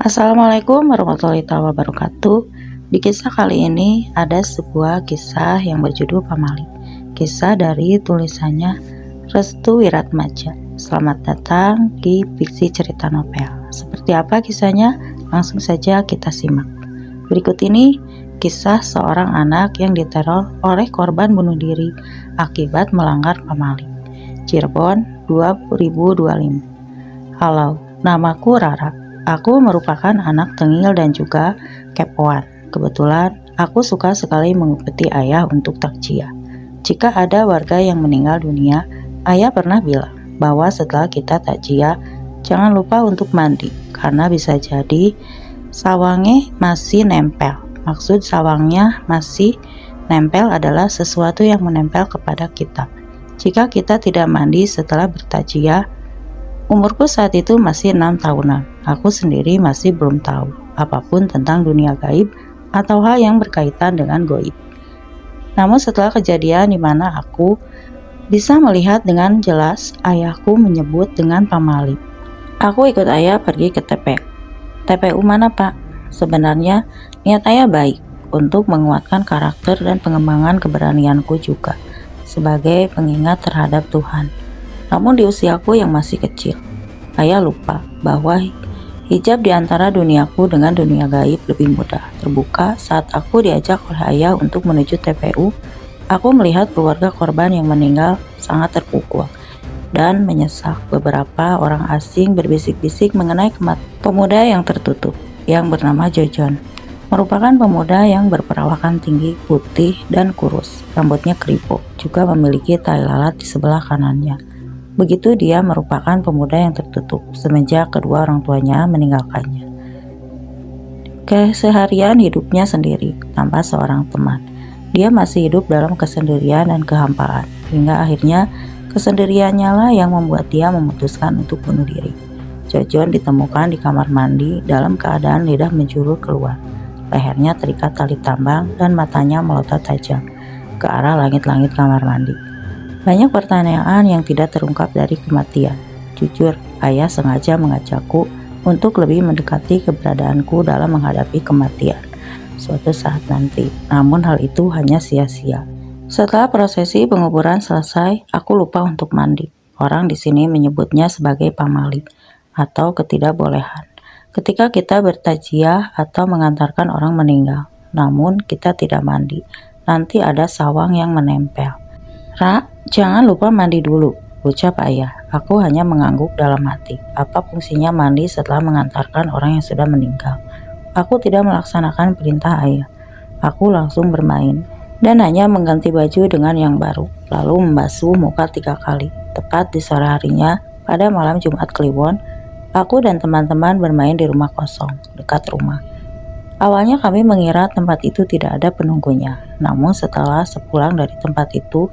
Assalamualaikum warahmatullahi wabarakatuh. Di kisah kali ini ada sebuah kisah yang berjudul Pamali. Kisah dari tulisannya Restu Wiratmaja. Selamat datang di Fiksi Cerita Novel. Seperti apa kisahnya? Langsung saja kita simak. Berikut ini kisah seorang anak yang diteror oleh korban bunuh diri akibat melanggar pamali. Cirebon 2025. Halo, namaku Rara. Aku merupakan anak tengil dan juga kepoan. Kebetulan, aku suka sekali mengikuti ayah untuk takziah. Jika ada warga yang meninggal dunia, ayah pernah bilang bahwa setelah kita takziah, jangan lupa untuk mandi, karena bisa jadi sawangnya masih nempel. Maksud sawangnya masih nempel adalah sesuatu yang menempel kepada kita. Jika kita tidak mandi setelah bertakziah, umurku saat itu masih 6 tahunan. Aku sendiri masih belum tahu apapun tentang dunia gaib atau hal yang berkaitan dengan goib. Namun setelah kejadian di mana aku bisa melihat dengan jelas ayahku menyebut dengan pamali. Aku ikut ayah pergi ke TPU. TPU mana, Pak? Sebenarnya niat ayah baik untuk menguatkan karakter dan pengembangan keberanianku juga sebagai pengingat terhadap Tuhan. Namun di usiaku yang masih kecil, ayah lupa bahwa hijab di antara duniaku dengan dunia gaib lebih mudah terbuka saat aku diajak oleh ayah untuk menuju TPU. Aku melihat keluarga korban yang meninggal sangat terpukul dan menyesak. Beberapa orang asing berbisik-bisik mengenai kematian pemuda yang tertutup yang bernama Jojon. Merupakan pemuda yang berperawakan tinggi, putih, dan kurus. Rambutnya keriput, juga memiliki tai lalat di sebelah kanannya. Begitu dia merupakan pemuda yang tertutup semenjak kedua orang tuanya meninggalkannya. Keseharian hidupnya sendiri tanpa seorang teman. Dia masih hidup dalam kesendirian dan kehampaan, hingga akhirnya kesendiriannya lah yang membuat dia memutuskan untuk bunuh diri. Jojon ditemukan di kamar mandi dalam keadaan lidah menjulur keluar. Lehernya terikat tali tambang dan matanya melotot tajam ke arah langit-langit kamar mandi. Banyak pertanyaan yang tidak terungkap dari kematian. Jujur, ayah sengaja mengajakku untuk lebih mendekati keberadaanku dalam menghadapi kematian suatu saat nanti. Namun hal itu hanya sia-sia. Setelah prosesi penguburan selesai, aku lupa untuk mandi. Orang di sini menyebutnya sebagai pamali atau ketidakbolehan. Ketika kita bertakziah atau mengantarkan orang meninggal, namun kita tidak mandi, nanti ada sawang yang menempel. Ra, jangan lupa mandi dulu, ucap ayah. Aku hanya mengangguk dalam hati. Apa fungsinya mandi setelah mengantarkan orang yang sudah meninggal? Aku tidak melaksanakan perintah ayah. Aku langsung bermain dan hanya mengganti baju dengan yang baru, lalu membasuh muka 3 kali. Tepat di sore harinya, pada malam Jumat Kliwon, aku dan teman-teman bermain di rumah kosong dekat rumah. Awalnya kami mengira tempat itu tidak ada penunggunya, namun setelah sepulang dari tempat itu,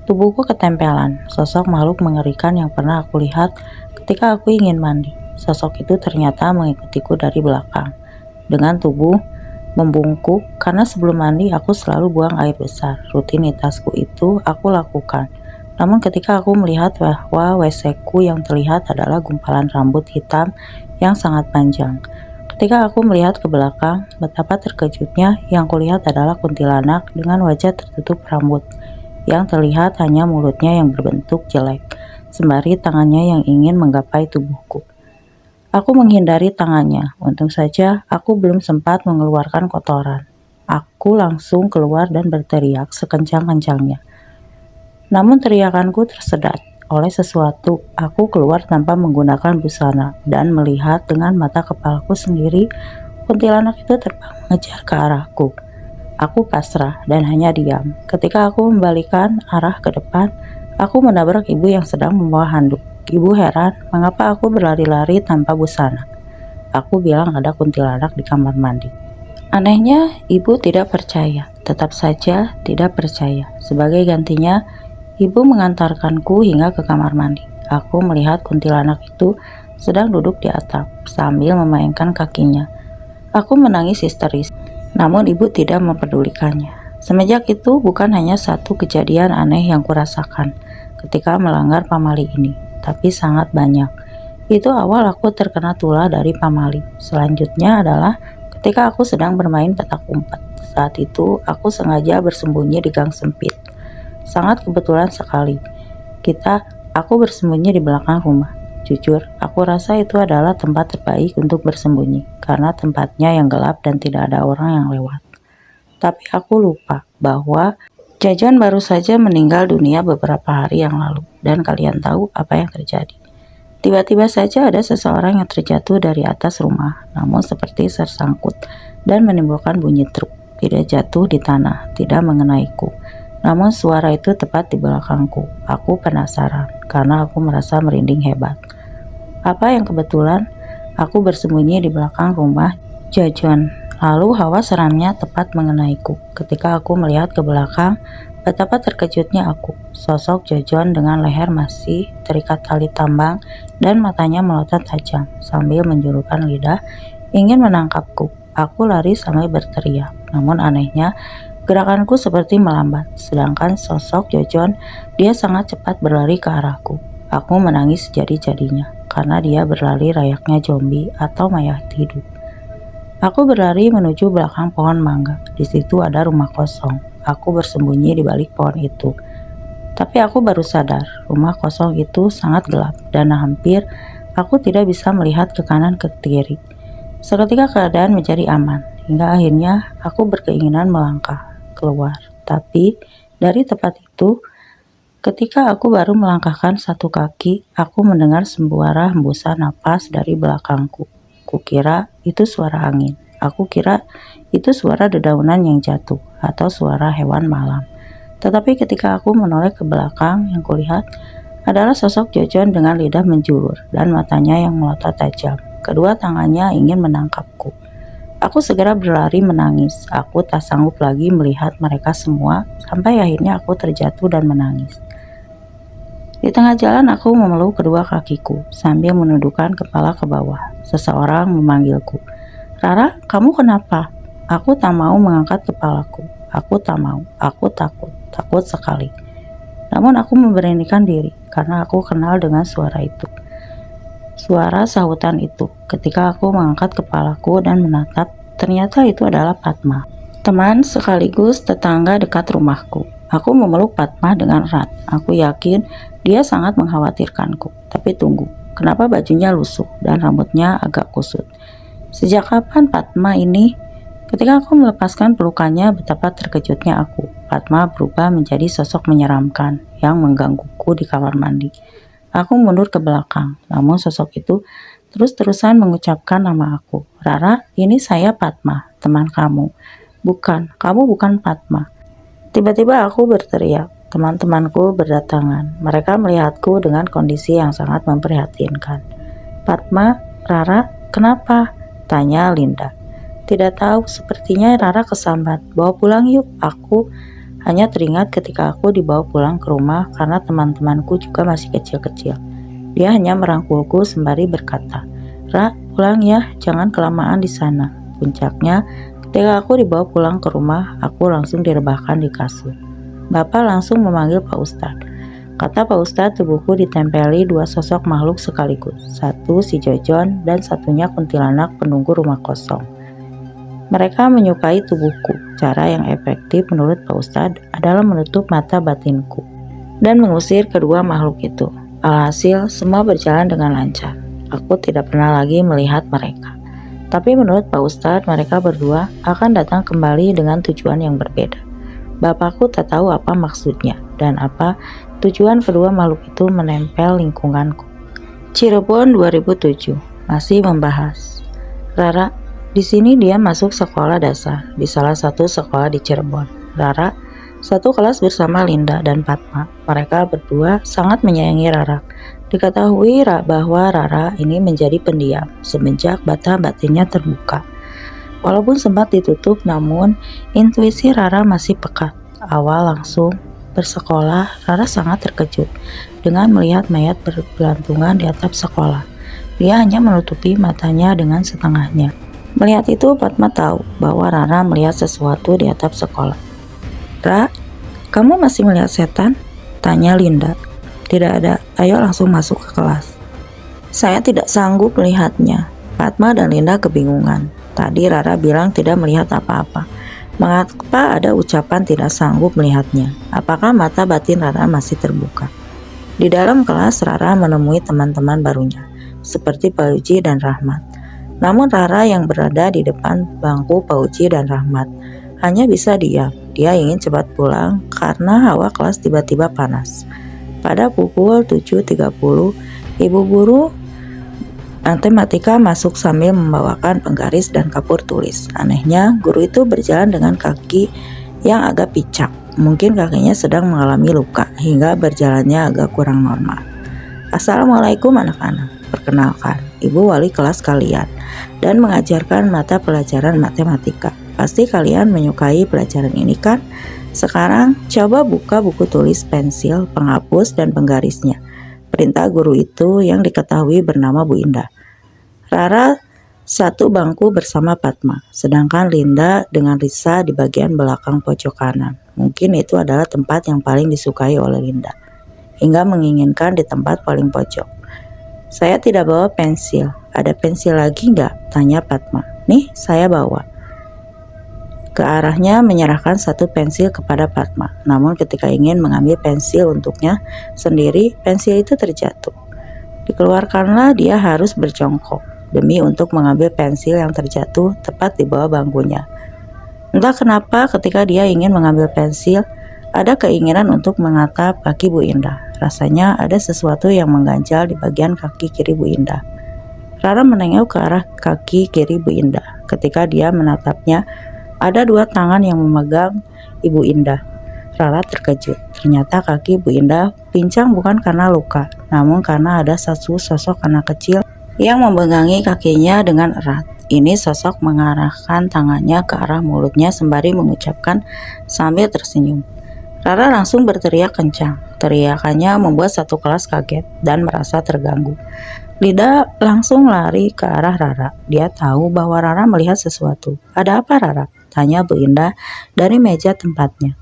tubuhku ketempelan sosok makhluk mengerikan yang pernah aku lihat ketika aku ingin mandi. Sosok itu ternyata mengikutiku dari belakang dengan tubuh membungkuk karena sebelum mandi aku selalu buang air besar. Rutinitasku itu aku lakukan. Namun ketika aku melihat bahwa WC-ku yang terlihat adalah gumpalan rambut hitam yang sangat panjang. Ketika aku melihat ke belakang, betapa terkejutnya yang kulihat adalah kuntilanak dengan wajah tertutup rambut. Yang terlihat hanya mulutnya yang berbentuk jelek, sembari tangannya yang ingin menggapai tubuhku. Aku menghindari tangannya, untung saja aku belum sempat mengeluarkan kotoran. Aku langsung keluar dan berteriak sekencang-kencangnya. Namun teriakanku tersedat oleh sesuatu. Aku keluar tanpa menggunakan busana dan melihat dengan mata kepalaku sendiri, kuntilanak itu terbang mengejar ke arahku. Aku pasrah dan hanya diam. Ketika aku membalikan arah ke depan, aku menabrak ibu yang sedang membawa handuk. Ibu heran mengapa aku berlari-lari tanpa busana. Aku bilang ada kuntilanak di kamar mandi. Anehnya, ibu tidak percaya. Tetap saja tidak percaya. Sebagai gantinya, ibu mengantarkanku hingga ke kamar mandi. Aku melihat kuntilanak itu sedang duduk di atap sambil memainkan kakinya. Aku menangis histeris. Namun ibu tidak mempedulikannya. Semenjak itu bukan hanya satu kejadian aneh yang kurasakan ketika melanggar pamali ini, tapi sangat banyak. Itu awal aku terkena tulah dari pamali. Selanjutnya adalah ketika aku sedang bermain petak umpet. Saat itu aku sengaja bersembunyi di gang sempit. Sangat kebetulan sekali. Aku bersembunyi di belakang rumah. Jujur, aku rasa itu adalah tempat terbaik untuk bersembunyi karena tempatnya yang gelap dan tidak ada orang yang lewat. Tapi aku lupa bahwa Jajon baru saja meninggal dunia beberapa hari yang lalu dan kalian tahu apa yang terjadi. Tiba-tiba saja ada seseorang yang terjatuh dari atas rumah, namun seperti tersangkut dan menimbulkan bunyi truk. Tidak jatuh di tanah, tidak mengenaiku. Namun suara itu tepat di belakangku. Aku penasaran, karena aku merasa merinding hebat. Apa yang kebetulan? Aku bersembunyi di belakang rumah Jajon. Lalu hawa seramnya tepat mengenaiku. Ketika aku melihat ke belakang, betapa terkejutnya aku. Sosok Jajon dengan leher masih terikat tali tambang dan matanya melotot tajam sambil menjulurkan lidah ingin menangkapku. Aku lari sambil berteriak. Namun anehnya, gerakanku seperti melambat. Sedangkan sosok Jajon, dia sangat cepat berlari ke arahku. Aku menangis jadi-jadinya karena dia berlari layaknya zombie atau mayat hidup. Aku berlari menuju belakang pohon mangga. Di situ ada rumah kosong. Aku bersembunyi di balik pohon itu. Tapi aku baru sadar, rumah kosong itu sangat gelap dan hampir aku tidak bisa melihat ke kanan ke kiri. Seketika keadaan menjadi aman, hingga akhirnya aku berkeinginan melangkah keluar. Tapi dari tempat itu, ketika aku baru melangkahkan satu kaki, aku mendengar suara hembusan napas dari belakangku. Kukira itu suara angin. Aku kira itu suara dedaunan yang jatuh atau suara hewan malam. Tetapi ketika aku menoleh ke belakang, yang kulihat adalah sosok Jajon dengan lidah menjulur dan matanya yang melotot tajam. Kedua tangannya ingin menangkapku. Aku segera berlari menangis. Aku tak sanggup lagi melihat mereka semua sampai akhirnya aku terjatuh dan menangis. Di tengah jalan aku memeluk kedua kakiku sambil menundukkan kepala ke bawah. Seseorang memanggilku. "Rara, kamu kenapa?" Aku tak mau mengangkat kepalaku. Aku tak mau. Aku takut sekali. Namun aku memberanikan diri karena aku kenal dengan suara itu. Suara sahutan itu. Ketika aku mengangkat kepalaku dan menatap, ternyata itu adalah Padma. Teman sekaligus tetangga dekat rumahku. Aku memeluk Padma dengan erat. Aku yakin dia sangat mengkhawatirkanku. Tapi tunggu, kenapa bajunya lusuh dan rambutnya agak kusut? Sejak kapan Padma ini? Ketika aku melepaskan pelukannya, betapa terkejutnya aku. Padma berubah menjadi sosok menyeramkan yang menggangguku di kamar mandi. Aku mundur ke belakang, namun sosok itu terus-terusan mengucapkan nama aku. "Rara, ini saya Padma, teman kamu." "Bukan, kamu bukan Padma." Tiba-tiba aku berteriak. Teman-temanku berdatangan. Mereka melihatku dengan kondisi yang sangat memprihatinkan. "Padma, Rara, kenapa?" tanya Linda. "Tidak tahu, sepertinya Rara kesambat. Bawa pulang yuk." Aku hanya teringat ketika aku dibawa pulang ke rumah karena teman-temanku juga masih kecil-kecil. Dia hanya merangkulku sembari berkata, "Ra, pulang ya, jangan kelamaan di sana." Puncaknya, ketika aku dibawa pulang ke rumah, aku langsung direbahkan di kasur. Bapak langsung memanggil Pak Ustadz. Kata Pak Ustadz, tubuhku ditempeli dua sosok makhluk sekaligus. Satu si Jajon dan satunya kuntilanak penunggu rumah kosong. Mereka menyukai tubuhku. Cara yang efektif menurut Pak Ustadz adalah menutup mata batinku dan mengusir kedua makhluk itu. Alhasil, semua berjalan dengan lancar. Aku tidak pernah lagi melihat mereka. Tapi menurut Pak Ustadz, mereka berdua akan datang kembali dengan tujuan yang berbeda. Bapakku tak tahu apa maksudnya dan apa tujuan kedua makhluk itu menempel lingkunganku. Cirebon 2007 masih membahas. Rara, di sini dia masuk sekolah dasar di salah satu sekolah di Cirebon. Rara satu kelas bersama Linda dan Padma. Mereka berdua sangat menyayangi Rara. Diketahui bahwa Rara ini menjadi pendiam semenjak bata batinnya terbuka. Walaupun sempat ditutup, namun intuisi Rara masih pekat. Awal langsung bersekolah, Rara sangat terkejut dengan melihat mayat bergelantungan di atap sekolah. Dia hanya menutupi matanya dengan setengahnya. Melihat itu, Padma tahu bahwa Rara melihat sesuatu di atap sekolah. "Ra, kamu masih melihat setan?" tanya Linda. "Tidak ada, ayo langsung masuk ke kelas." Saya tidak sanggup melihatnya. Fatma dan Linda kebingungan. Tadi Rara bilang tidak melihat apa-apa. Mengapa ada ucapan tidak sanggup melihatnya? Apakah mata batin Rara masih terbuka? Di dalam kelas, Rara menemui teman-teman barunya, seperti Pak Uji dan Rahmat. Namun Rara yang berada di depan bangku Pak Uji dan Rahmat hanya bisa diam. Dia ingin cepat pulang karena hawa kelas tiba-tiba panas. Pada pukul 7.30, Ibu Guru matematika masuk sambil membawakan penggaris dan kapur tulis. Anehnya, guru itu berjalan dengan kaki yang agak picak. Mungkin kakinya sedang mengalami luka hingga berjalannya agak kurang normal. Assalamualaikum anak-anak. Perkenalkan, ibu wali kelas kalian dan mengajarkan mata pelajaran matematika. Pasti kalian menyukai pelajaran ini kan? Sekarang coba buka buku tulis, pensil, penghapus, dan penggarisnya. Perintah guru itu yang diketahui bernama Bu Indah. Rara satu bangku bersama Fatma, sedangkan Linda dengan Risa di bagian belakang pojok kanan. Mungkin itu adalah tempat yang paling disukai oleh Linda, hingga menginginkan di tempat paling pojok. Saya tidak bawa pensil. Ada pensil lagi nggak? Tanya Fatma. Nih, saya bawa. Ke arahnya menyerahkan satu pensil kepada Fatma. Namun ketika ingin mengambil pensil untuknya sendiri, pensil itu terjatuh. Dikeluarkanlah dia harus berjongkok demi untuk mengambil pensil yang terjatuh tepat di bawah bangkunya. Entah kenapa ketika dia ingin mengambil pensil, ada keinginan untuk menatap kaki Bu Indah. Rasanya ada sesuatu yang mengganjal di bagian kaki kiri Bu Indah. Rara menengok ke arah kaki kiri Bu Indah. Ketika dia menatapnya, ada dua tangan yang memegang Ibu Indah. Rara terkejut. Ternyata kaki Bu Indah pincang bukan karena luka, namun karena ada satu sosok anak kecil yang memegangi kakinya dengan erat. Ini sosok mengarahkan tangannya ke arah mulutnya sembari mengucapkan sambil tersenyum. Rara langsung berteriak kencang. Teriakannya membuat satu kelas kaget dan merasa terganggu. Linda langsung lari ke arah Rara. Dia tahu bahwa Rara melihat sesuatu. Ada apa Rara? Tanya Bu Indah dari meja tempatnya.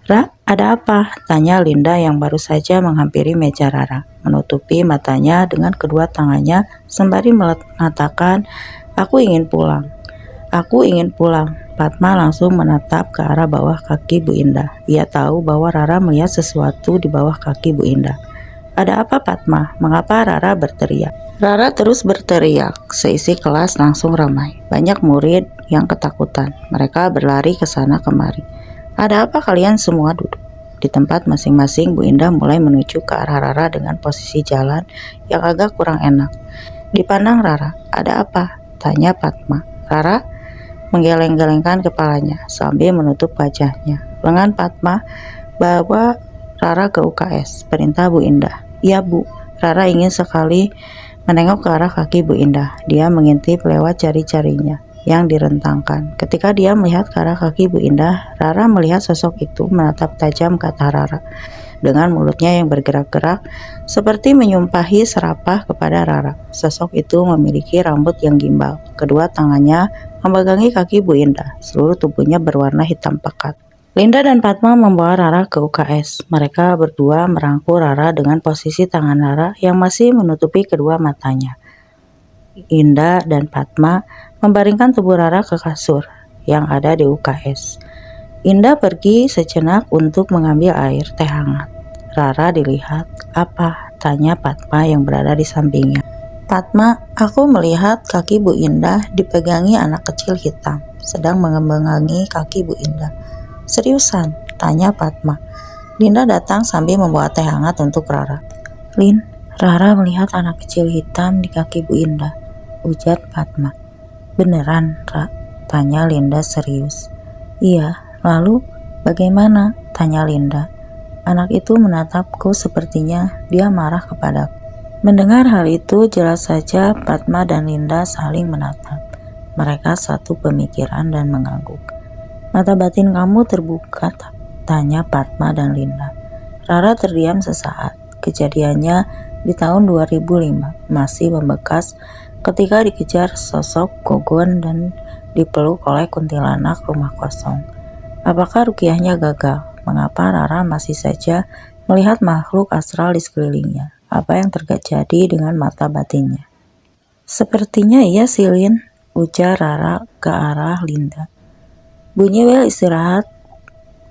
Ra, ada apa? Tanya Linda yang baru saja menghampiri meja Rara. Menutupi matanya dengan kedua tangannya sembari mengatakan, aku ingin pulang. Aku ingin pulang. Fatma langsung menatap ke arah bawah kaki Bu Indah. Ia tahu bahwa Rara melihat sesuatu di bawah kaki Bu Indah. Ada apa Fatma? Mengapa Rara berteriak? Rara terus berteriak. Seisi kelas langsung ramai. Banyak murid yang ketakutan. Mereka berlari ke sana kemari. Ada apa kalian semua duduk? Di tempat masing-masing, Bu Indah mulai menuju ke arah Rara dengan posisi jalan yang agak kurang enak. Dipandang Rara, ada apa? Tanya Fatma. Rara menggeleng-gelengkan kepalanya sambil menutup wajahnya. Lengan Fatma bawa Rara ke UKS. Perintah Bu Indah. Iya Bu. Rara ingin sekali menengok ke arah kaki Bu Indah. Dia mengintip lewat jari-jarinya yang direntangkan. Ketika dia melihat ke arah kaki Bu Indah, Rara melihat sosok itu menatap tajam ke atas Rara dengan mulutnya yang bergerak-gerak seperti menyumpahi serapah kepada Rara. Sosok itu memiliki rambut yang gimbal. Kedua tangannya memegangi kaki Bu Indah. Seluruh tubuhnya berwarna hitam pekat. Linda dan Fatma membawa Rara ke UKS. Mereka berdua merangkul Rara dengan posisi tangan Rara yang masih menutupi kedua matanya. Linda dan Fatma membaringkan tubuh Rara ke kasur yang ada di UKS. Indah pergi sejenak untuk mengambil air teh hangat. Rara dilihat. Apa? Tanya Fatma yang berada di sampingnya. Fatma, aku melihat kaki Bu Indah dipegangi anak kecil hitam, sedang mengembangi kaki Bu Indah. Seriusan? Tanya Fatma. Linda datang sambil membawa teh hangat untuk Rara. Lin, Rara melihat anak kecil hitam di kaki Bu Indah, ujar Fatma. Beneran, Ra? Tanya Linda serius. Iya, lalu bagaimana? Tanya Linda. Anak itu menatapku sepertinya dia marah kepadaku. Mendengar hal itu, jelas saja Fatma dan Linda saling menatap. Mereka satu pemikiran dan mengangguk. Mata batin kamu terbuka, tanya Fatma dan Linda. Rara terdiam sesaat. Kejadiannya di tahun 2005 masih membekas ketika dikejar sosok Gogon dan dipeluk oleh kuntilanak rumah kosong. Apakah rukiahnya gagal? Mengapa Rara masih saja melihat makhluk astral di sekelilingnya? apa yang terjadi dengan mata batinnya. Sepertinya iya sih, Lin, ujar Rara ke arah Linda. Bunyi bel istirahat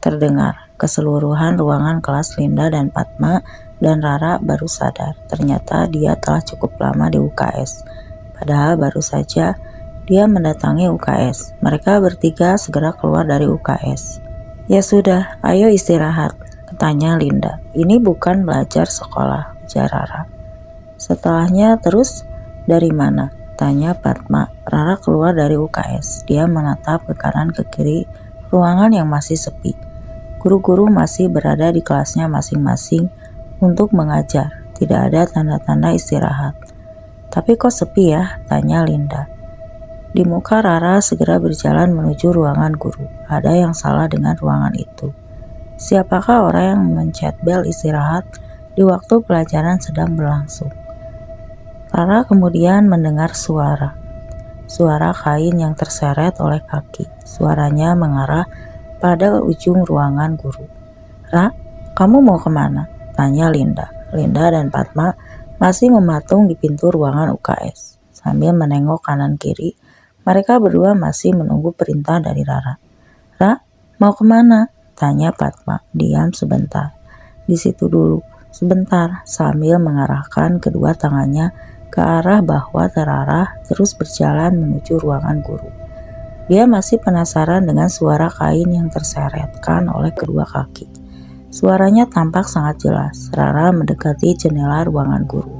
terdengar. Keseluruhan ruangan kelas Linda dan Padma dan Rara baru sadar. Ternyata dia telah cukup lama di UKS. Padahal baru saja dia mendatangi UKS. Mereka bertiga segera keluar dari UKS. Ya sudah, ayo istirahat, tanya Linda. Ini bukan belajar sekolah, ujar Rara. Setelahnya terus, dari mana? Tanya Padma. Rara keluar dari UKS. Dia menatap ke kanan ke kiri ruangan yang masih sepi. Guru-guru masih berada di kelasnya masing-masing untuk mengajar. Tidak ada tanda-tanda istirahat. Tapi kok sepi ya? Tanya Linda. Di muka Rara segera berjalan menuju ruangan guru. Ada yang salah dengan ruangan itu. Siapakah orang yang mencet bel istirahat di waktu pelajaran sedang berlangsung? Rara kemudian mendengar suara kain yang terseret oleh kaki. Suaranya mengarah pada ujung ruangan guru. Ra, kamu mau kemana? Tanya Linda. Linda dan Padma masih mematung di pintu ruangan UKS. Sambil menengok kanan kiri, mereka berdua masih menunggu perintah dari Rara. Ra, mau kemana? Tanya Padma. Diam sebentar. Di situ dulu. Sebentar, sambil mengarahkan kedua tangannya ke arah bahwa Rara terus berjalan menuju ruangan guru. Dia masih penasaran dengan suara kain yang terseretkan oleh kedua kaki. Suaranya tampak sangat jelas. Rara mendekati jendela ruangan guru.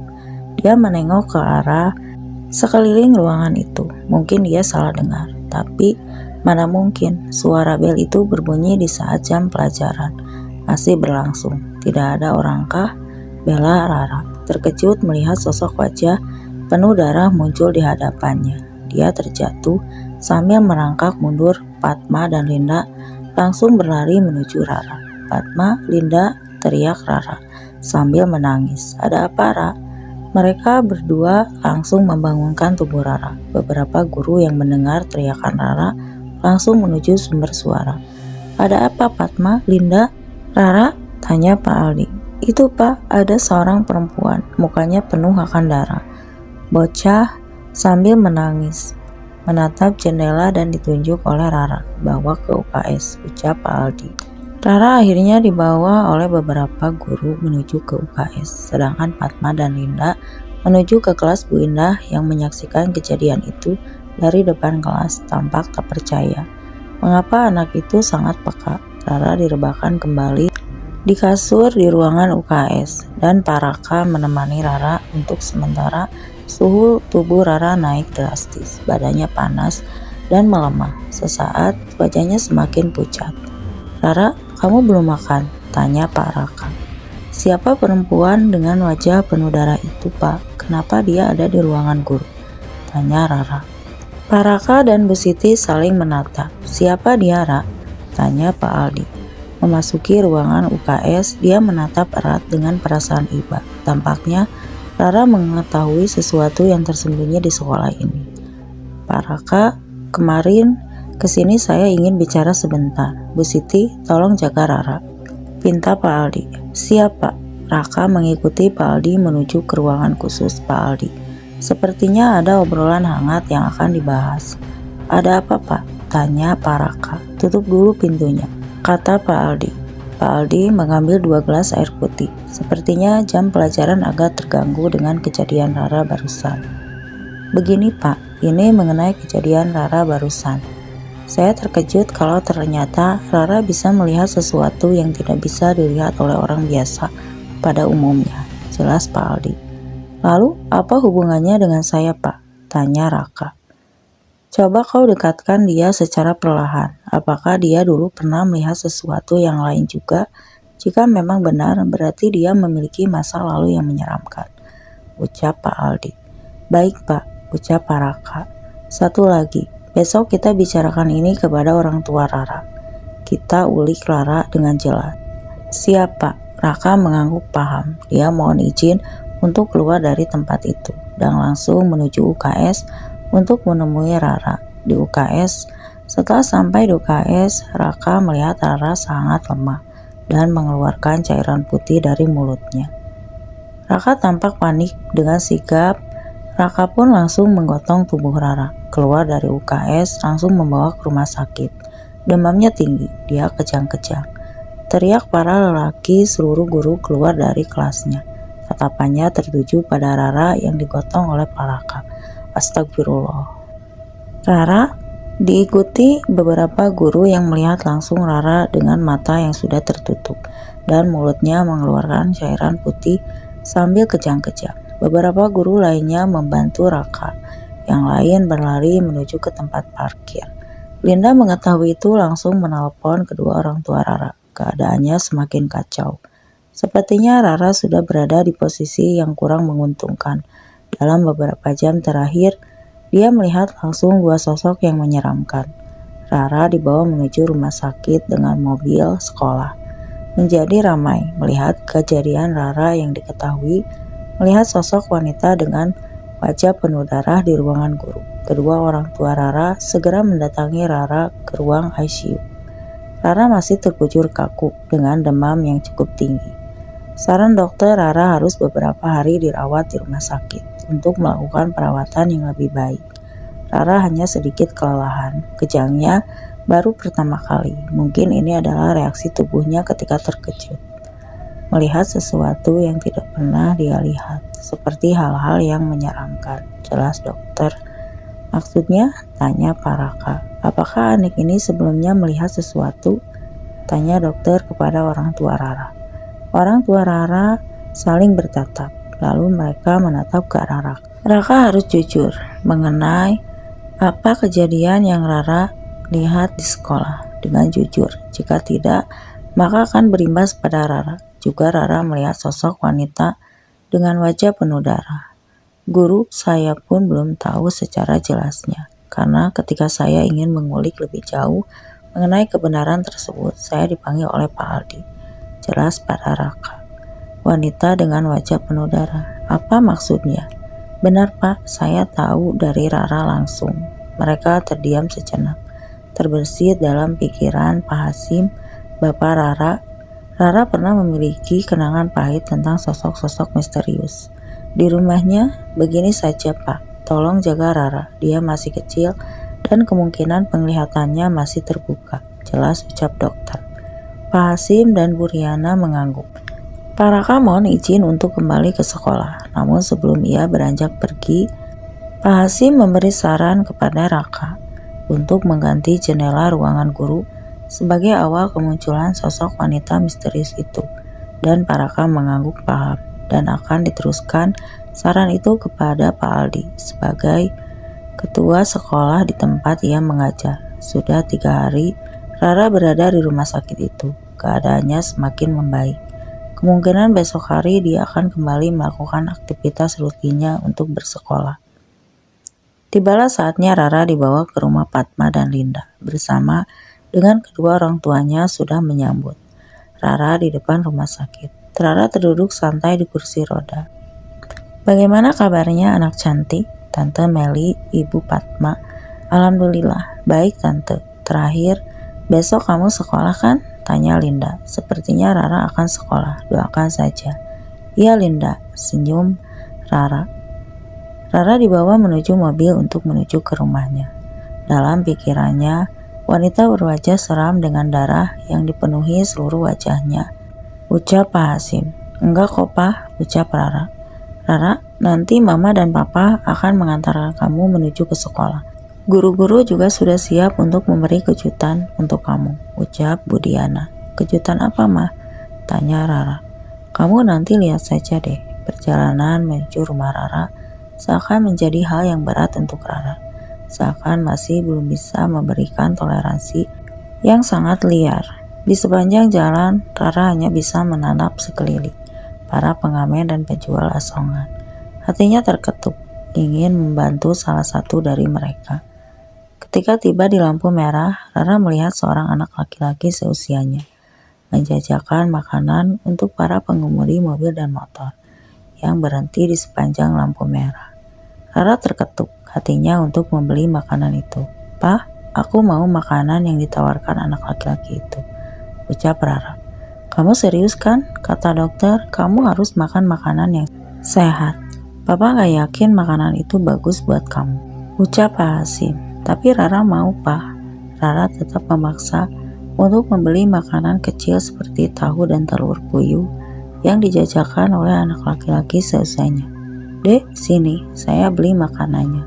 Dia menengok ke arah sekeliling ruangan itu. Mungkin dia salah dengar, tapi mana mungkin suara bel itu berbunyi di saat jam pelajaran masih berlangsung. Tidak ada orangkah? Bela Rara terkejut melihat sosok wajah penuh darah muncul di hadapannya. Dia terjatuh sambil merangkak mundur. Padma dan Linda langsung berlari menuju Rara. Padma, Linda, teriak Rara sambil menangis. Ada apa, Ra? Mereka berdua langsung membangunkan tubuh Rara. Beberapa guru yang mendengar teriakan Rara langsung menuju sumber suara. Ada apa, Padma, Linda, Rara? Tanya Pak Aldi. Itu Pak, ada seorang perempuan, mukanya penuh akan darah. Bocah sambil menangis, menatap jendela dan ditunjuk oleh Rara, bawa ke UKS, ucap Pak Aldi. Rara akhirnya dibawa oleh beberapa guru menuju ke UKS, sedangkan Padma dan Linda menuju ke kelas Bu Indah yang menyaksikan kejadian itu dari depan kelas tampak tak percaya. Mengapa anak itu sangat peka? Rara direbahkan kembali di kasur di ruangan UKS dan Pak Raka menemani Rara. Untuk sementara suhu tubuh Rara naik drastis, badannya panas dan melemah. Sesaat wajahnya semakin pucat. Rara, kamu belum makan? Tanya Pak Raka. Siapa perempuan dengan wajah penuh darah itu, Pak? Kenapa dia ada di ruangan guru? Tanya Rara. Pak Raka dan Bu Siti saling menatap. Siapa dia, Ra? Tanya Pak Aldi. Memasuki ruangan UKS, dia menatap erat dengan perasaan iba. Tampaknya Rara mengetahui sesuatu yang tersembunyi di sekolah ini. Pak Raka, kemarin kesini saya ingin bicara sebentar. Bu Siti, tolong jaga Rara, pinta Pak Aldi. Siap, Pak. Raka mengikuti Pak Aldi menuju ke ruangan khusus Pak Aldi. Sepertinya ada obrolan hangat yang akan dibahas. Ada apa, Pak? Tanya Pak Raka. Tutup dulu pintunya, kata Pak Aldi. Pak Aldi mengambil 2 gelas air putih. Sepertinya jam pelajaran agak terganggu dengan kejadian Rara barusan. Begini Pak, ini mengenai kejadian Rara barusan. Saya terkejut kalau ternyata Rara bisa melihat sesuatu yang tidak bisa dilihat oleh orang biasa pada umumnya. Jelas Pak Aldi. Lalu apa hubungannya dengan saya Pak? Tanya Raka. Coba kau dekatkan dia secara perlahan. Apakah dia dulu pernah melihat sesuatu yang lain juga? Jika memang benar, berarti dia memiliki masa lalu yang menyeramkan, ucap Pak Aldi. Baik Pak, ucap Pak Raka. Satu lagi, besok kita bicarakan ini kepada orang tua Rara. Kita ulik Rara dengan jelas. Siap Pak. Raka mengangguk paham. Dia mohon izin untuk keluar dari tempat itu dan langsung menuju UKS untuk menemui Rara. Di UKS, setelah sampai di UKS, Raka melihat Rara sangat lemah dan mengeluarkan cairan putih dari mulutnya. Raka tampak panik. Dengan sigap, Raka pun langsung menggotong tubuh Rara, keluar dari UKS, langsung membawa ke rumah sakit. Demamnya tinggi, dia kejang-kejang. Teriak para lelaki, seluruh guru keluar dari kelasnya. Tatapannya tertuju pada Rara yang digotong oleh Pak Raka. Astagfirullah. Rara diikuti beberapa guru yang melihat langsung Rara dengan mata yang sudah tertutup dan mulutnya mengeluarkan cairan putih sambil kejang-kejang. Beberapa guru lainnya membantu Raka. Yang lain berlari menuju ke tempat parkir. Linda mengetahui itu langsung menelpon kedua orang tua Rara. Keadaannya semakin kacau. Sepertinya Rara sudah berada di posisi yang kurang menguntungkan. Dalam beberapa jam terakhir, dia melihat langsung dua sosok yang menyeramkan. Rara dibawa menuju rumah sakit dengan mobil sekolah. Menjadi ramai melihat kejadian Rara yang diketahui, melihat sosok wanita dengan wajah penuh darah di ruangan guru. Kedua orang tua Rara segera mendatangi Rara ke ruang ICU. Rara masih terkujur kaku dengan demam yang cukup tinggi. Saran dokter, Rara harus beberapa hari dirawat di rumah sakit untuk melakukan perawatan yang lebih baik. Rara hanya sedikit kelelahan, kejangnya baru pertama kali. Mungkin ini adalah reaksi tubuhnya ketika terkejut. Melihat sesuatu yang tidak pernah dia lihat, seperti hal-hal yang menyeramkan. Jelas dokter. Maksudnya, tanya Pak Raka. Apakah anak ini sebelumnya melihat sesuatu? Tanya dokter kepada orang tua Rara. Orang tua Rara saling bertatap, lalu mereka menatap ke arah Raka. Raka harus jujur mengenai apa kejadian yang Rara lihat di sekolah dengan jujur. Jika tidak, maka akan berimbas pada Rara. Juga Rara melihat sosok wanita dengan wajah penuh darah. Guru saya pun belum tahu secara jelasnya, karena ketika saya ingin mengulik lebih jauh mengenai kebenaran tersebut, saya dipanggil oleh Pak Aldi. Jelas pada Raka. Wanita dengan wajah penuh darah. Apa maksudnya? Benar Pak, saya tahu dari Rara langsung. Mereka terdiam sejenak. Terbersit dalam pikiran Pak Hasim, Bapak Rara. Rara pernah memiliki kenangan pahit tentang sosok-sosok misterius. Di rumahnya, begini saja Pak, tolong jaga Rara, dia masih kecil dan kemungkinan penglihatannya masih terbuka, jelas ucap dokter. Pak Hasim dan Bu Riana mengangguk. Pak Raka mohon izin untuk kembali ke sekolah, namun sebelum ia beranjak pergi, Pak Hasim memberi saran kepada Raka untuk mengganti jendela ruangan guru sebagai awal kemunculan sosok wanita misterius itu, dan Pak Raka mengangguk paham. Dan akan diteruskan saran itu kepada Pak Aldi sebagai ketua sekolah di tempat ia mengajar. Sudah 3 hari Rara berada di rumah sakit itu. Keadaannya semakin membaik. Kemungkinan besok hari dia akan kembali melakukan aktivitas rutinnya untuk bersekolah. Tibalah saatnya Rara dibawa ke rumah Fatma dan Linda bersama dengan kedua orang tuanya sudah menyambut Rara di depan rumah sakit. Rara terduduk santai di kursi roda. Bagaimana kabarnya anak cantik? Tante Meli, Ibu Fatma. Alhamdulillah, baik Tante. Terakhir, besok kamu sekolah kan? Tanya Linda. Sepertinya Rara akan sekolah, doakan saja. Iya Linda, senyum Rara. Rara dibawa menuju mobil untuk menuju ke rumahnya. Dalam pikirannya, wanita berwajah seram dengan darah yang dipenuhi seluruh wajahnya. Ucap Pak Hasim. Enggak kok Pak, ucap Rara. Rara, nanti Mama dan Papa akan mengantarkan kamu menuju ke sekolah. Guru-guru juga sudah siap untuk memberi kejutan untuk kamu, ucap Bu Diana. Kejutan apa Mah? Tanya Rara. Kamu nanti lihat saja deh. Perjalanan menuju rumah Rara seakan menjadi hal yang berat untuk Rara. Seakan masih belum bisa memberikan toleransi yang sangat liar. Di sepanjang jalan, Rara hanya bisa menatap sekeliling, para pengamen dan penjual asongan. Hatinya terketuk, ingin membantu salah satu dari mereka. Ketika tiba di lampu merah, Rara melihat seorang anak laki-laki seusianya, menjajakan makanan untuk para pengemudi mobil dan motor, yang berhenti di sepanjang lampu merah. Rara terketuk, hatinya untuk membeli makanan itu. Pak, aku mau makanan yang ditawarkan anak laki-laki itu, ucap Rara. Kamu serius kan? Kata dokter, kamu harus makan makanan yang sehat. Papa gak yakin makanan itu bagus buat kamu, ucap Pak Hasim. Tapi Rara mau, Pak. Rara tetap memaksa untuk membeli makanan kecil seperti tahu dan telur puyuh yang dijajakan oleh anak laki-laki seusainya. Dek, sini, saya beli makanannya,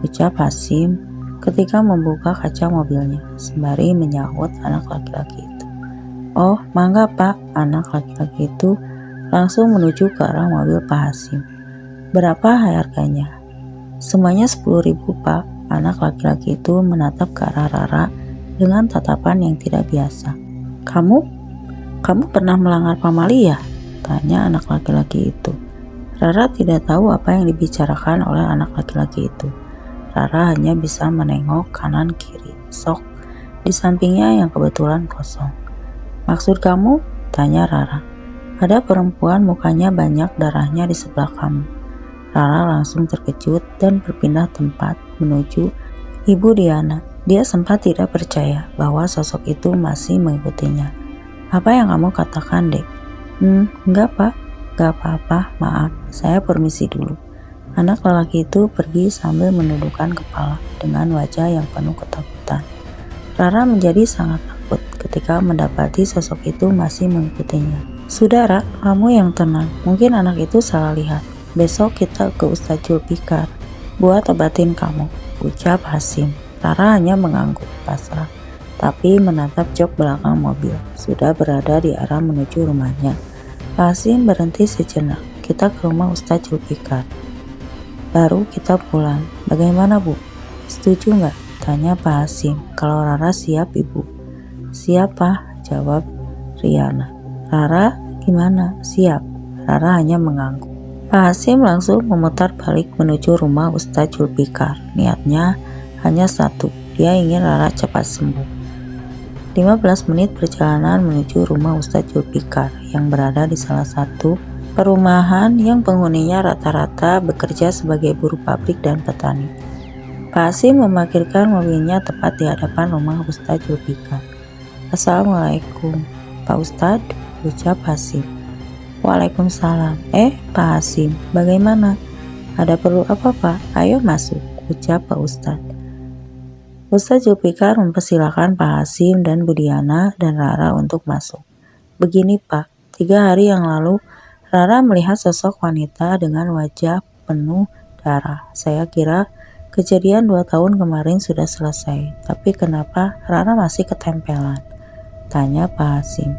ucap Hasim ketika membuka kaca mobilnya, sembari menyahut anak laki-laki itu. Oh, mangga Pak, anak laki-laki itu langsung menuju ke arah mobil Pak Hasim. Berapa harganya? Semuanya 10.000 Pak. Anak laki-laki itu menatap ke arah Rara dengan tatapan yang tidak biasa. Kamu pernah melanggar pamali ya? Tanya anak laki-laki itu. Rara tidak tahu apa yang dibicarakan oleh anak laki-laki itu. Rara hanya bisa menengok kanan kiri sok di sampingnya yang kebetulan kosong. Maksud kamu? Tanya Rara. Ada perempuan mukanya banyak darahnya di sebelah kamu. Rara langsung terkejut dan berpindah tempat menuju Ibu Diana. Dia sempat tidak percaya bahwa sosok itu masih mengikutinya. Apa yang kamu katakan, Dek? Enggak Pak, enggak apa-apa, maaf, saya permisi dulu. Anak lelaki itu pergi sambil menundukkan kepala dengan wajah yang penuh ketakutan. Rara menjadi sangat takut ketika mendapati sosok itu masih mengikutinya. Saudara, kamu yang tenang, mungkin anak itu salah lihat. Besok kita ke Ustadz Julfikar buat obatin kamu, ucap Hasim. Rara hanya mengangguk pasrah, tapi menatap jok belakang mobil. Sudah berada di arah menuju rumahnya. Hasim berhenti sejenak. Kita ke rumah Ustadz Julfikar. Baru kita pulang. Bagaimana Bu? Setuju nggak? Tanya Pak Hasim. Kalau Rara siap Ibu. Siap Pak, jawab Riana. Rara gimana? Siap. Rara hanya mengangguk. Pak Hasim langsung memutar balik menuju rumah Ustadz Julfikar. Niatnya hanya satu, dia ingin Rara cepat sembuh. 15 menit perjalanan menuju rumah Ustadz Julfikar yang berada di salah satu perumahan yang penghuninya rata-rata bekerja sebagai buruh pabrik dan petani. Pak Hasim memarkirkan mobilnya tepat di hadapan rumah Ustadz Julfikar. Assalamualaikum, Pak Ustadz, ucap Hasim. Waalaikumsalam. Pak Hasim, bagaimana? Ada perlu apa Pak? Ayo masuk, ucap Pak Ustadz. Ustadz Julfikar mempersilahkan Pak Hasim dan Bu Diana dan Rara untuk masuk. Begini Pak, 3 hari yang lalu Rara melihat sosok wanita dengan wajah penuh darah. Saya kira kejadian 2 tahun kemarin sudah selesai, tapi kenapa Rara masih ketempelan? Tanya Pak Hasim.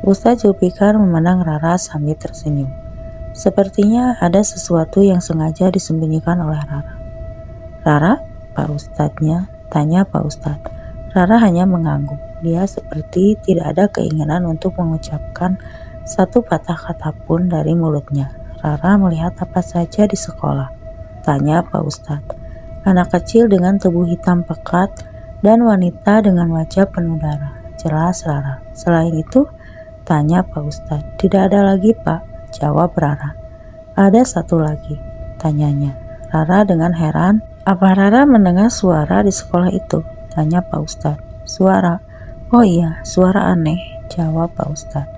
Ustadz Julfikar memandang Rara sambil tersenyum. Sepertinya ada sesuatu yang sengaja disembunyikan oleh Rara. Rara? Pak Ustadznya? Tanya Pak Ustadz. Rara hanya mengangguk. Dia seperti tidak ada keinginan untuk mengucapkan satu patah kata pun dari mulutnya. Rara melihat apa saja di sekolah? Tanya Pak Ustadz. Anak kecil dengan tubuh hitam pekat dan wanita dengan wajah penuh darah. Jelas Rara. Selain itu, tanya Pak Ustadz. Tidak ada lagi Pak, jawab Rara. Ada satu lagi, tanyanya. Rara dengan heran. Apa Rara mendengar suara di sekolah itu? Tanya Pak Ustadz. Suara? Oh iya, suara aneh, jawab Pak Ustadz.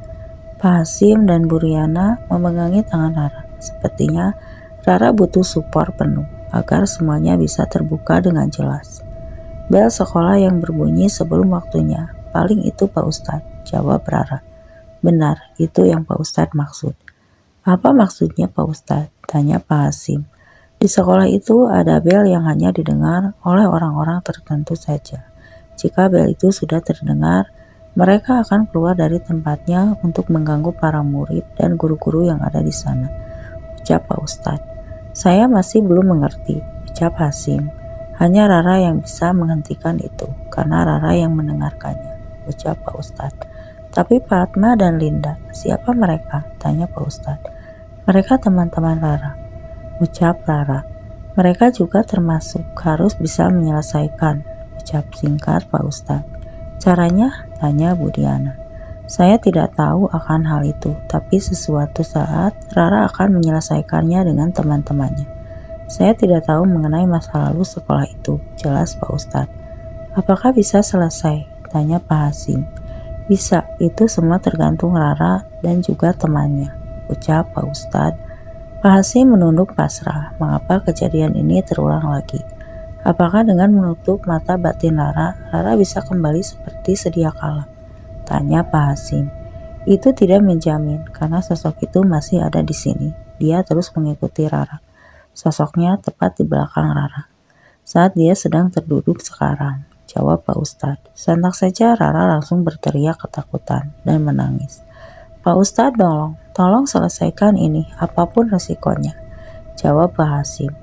Pak Hasim dan Bu Riana memegangi tangan Rara. Sepertinya Rara butuh support penuh agar semuanya bisa terbuka dengan jelas. Bel sekolah yang berbunyi sebelum waktunya. Paling itu Pak Ustadz, jawab Rara. Benar, itu yang Pak Ustadz maksud. Apa maksudnya Pak Ustadz? Tanya Pak Hasim. Di sekolah itu ada bel yang hanya didengar oleh orang-orang tertentu saja. Jika bel itu sudah terdengar, mereka akan keluar dari tempatnya untuk mengganggu para murid dan guru-guru yang ada di sana, ucap Pak Ustadz. Saya masih belum mengerti, ucap Hasim. Hanya Rara yang bisa menghentikan itu, karena Rara yang mendengarkannya, ucap Pak Ustadz. Tapi Fatma dan Linda, siapa mereka? Tanya Pak Ustadz. Mereka teman-teman Rara, ucap Rara. Mereka juga termasuk, harus bisa menyelesaikan, ucap singkat Pak Ustadz. Caranya? Tanya Bu Diana. Saya tidak tahu akan hal itu, tapi sesuatu saat Rara akan menyelesaikannya dengan teman-temannya. Saya tidak tahu mengenai masa lalu sekolah itu, jelas Pak Ustadz. Apakah bisa selesai? Tanya Pak Hasim. Bisa, itu semua tergantung Rara dan juga temannya, ucap Pak Ustadz. Pak Hasim menunduk pasrah. Mengapa kejadian ini terulang lagi? Apakah dengan menutup mata batin Rara, Rara bisa kembali seperti sedia kala? Tanya Pak Hasim. Itu tidak menjamin, karena sosok itu masih ada di sini. Dia terus mengikuti Rara. Sosoknya tepat di belakang Rara. Saat dia sedang terduduk sekarang, jawab Pak Ustadz. Sontak saja Rara langsung berteriak ketakutan dan menangis. Pak Ustadz, tolong selesaikan ini, apapun resikonya, jawab Pak Hasim.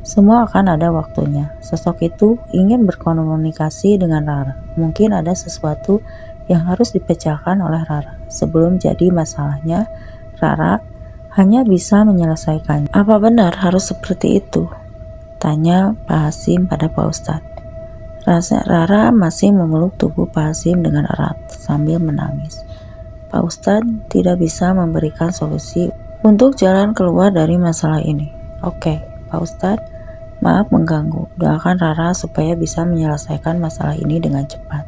Semua akan ada waktunya. Sosok itu ingin berkomunikasi dengan Rara. Mungkin ada sesuatu yang harus dipecahkan oleh Rara. Sebelum jadi masalahnya, Rara hanya bisa menyelesaikannya. Apa benar harus seperti itu? Tanya Pak Hasim pada Pak Ustadz. Rara masih memeluk tubuh Pak Hasim dengan erat sambil menangis. Pak Ustadz tidak bisa memberikan solusi untuk jalan keluar dari masalah ini. Oke, Pak Ustadz, maaf mengganggu. Doakan Rara supaya bisa menyelesaikan masalah ini dengan cepat,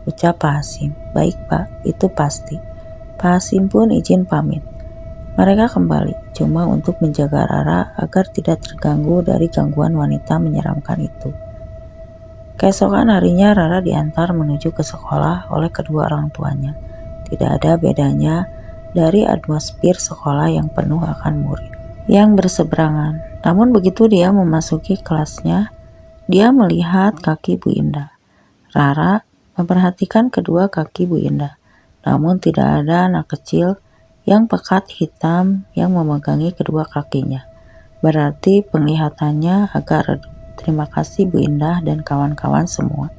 ucap Pak Hasim. Baik Pak, itu pasti. Pak Hasim pun izin pamit. Mereka kembali, cuma untuk menjaga Rara agar tidak terganggu dari gangguan wanita menyeramkan itu. Keesokan harinya Rara diantar menuju ke sekolah oleh kedua orang tuanya. Tidak ada bedanya dari atmosfer sekolah yang penuh akan murid yang berseberangan. Namun begitu dia memasuki kelasnya, dia melihat kaki Bu Indah. Rara memperhatikan kedua kaki Bu Indah, namun tidak ada anak kecil yang pekat hitam yang memegangi kedua kakinya. Berarti penglihatannya agak redup. Terima kasih Bu Indah dan kawan-kawan semua,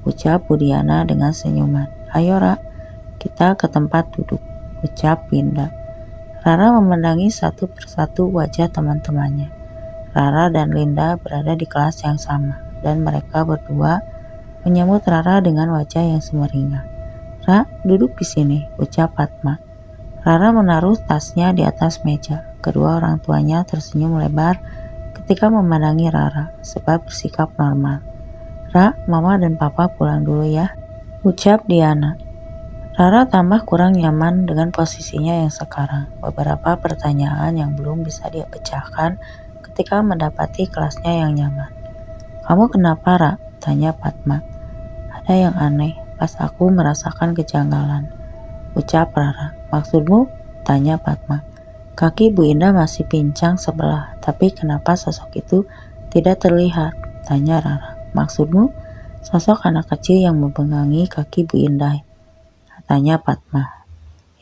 ucap Bu Diana dengan senyuman. Ayo Ra, kita ke tempat duduk, ucap Indah. Rara memandangi satu persatu wajah teman-temannya. Rara dan Linda berada di kelas yang sama, dan mereka berdua menyambut Rara dengan wajah yang sumringah. Ra, duduk di sini, ucap Fatma. Rara menaruh tasnya di atas meja. Kedua orang tuanya tersenyum lebar ketika memandangi Rara, sebab bersikap normal. Ra, Mama dan Papa pulang dulu ya, ucap Diana. Rara tambah kurang nyaman dengan posisinya yang sekarang. Beberapa pertanyaan yang belum bisa dia pecahkan ketika mendapati kelasnya yang nyaman. Kamu kenapa, Ra? Tanya Fatma. Ada yang aneh, pas aku merasakan kejanggalan, ucap Rara. Maksudmu? Tanya Fatma. Kaki Bu Indah masih pincang sebelah, tapi kenapa sosok itu tidak terlihat? Tanya Rara. Maksudmu? Sosok anak kecil yang memegangi kaki Bu Indah, tanya Fatma.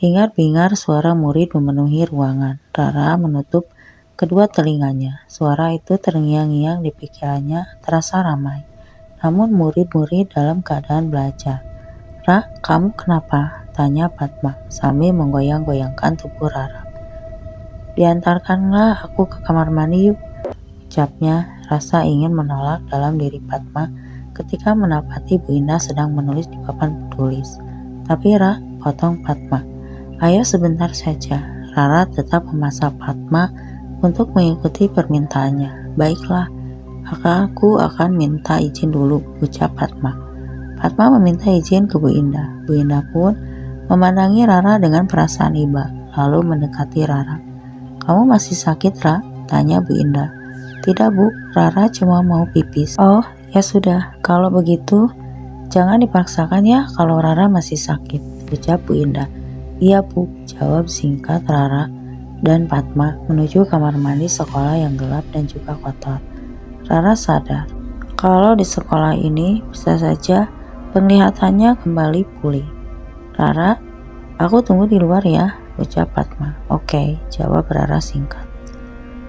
Hingar-bingar suara murid memenuhi ruangan. Rara menutup kedua telinganya. Suara itu terngiang-ngiang di pikirannya, terasa ramai. Namun murid-murid dalam keadaan belajar. Ra, kamu kenapa? Tanya Fatma sambil menggoyang-goyangkan tubuh Rara. Diantarkanlah aku ke kamar mandi yuk, ucapnya. Rasa ingin menolak dalam diri Fatma ketika mendapati Bu Indah sedang menulis di papan tulis. Tapi Ra, potong Fatma. Ayo sebentar saja. Rara tetap memaksa Fatma untuk mengikuti permintaannya. Baiklah, aku akan minta izin dulu, ucap Fatma. Fatma meminta izin ke Bu Indah. Bu Indah pun memandangi Rara dengan perasaan iba, lalu mendekati Rara. Kamu masih sakit, Ra? Tanya Bu Indah. Tidak Bu, Rara cuma mau pipis. Oh, ya sudah, kalau begitu jangan dipaksakan ya kalau Rara masih sakit, ucap Bu Indah. Iya Bu, jawab singkat Rara dan Fatma menuju kamar mandi sekolah yang gelap dan juga kotor. Rara sadar kalau di sekolah ini bisa saja penglihatannya kembali pulih. Rara, aku tunggu di luar ya, ucap Fatma. Oke, jawab Rara singkat.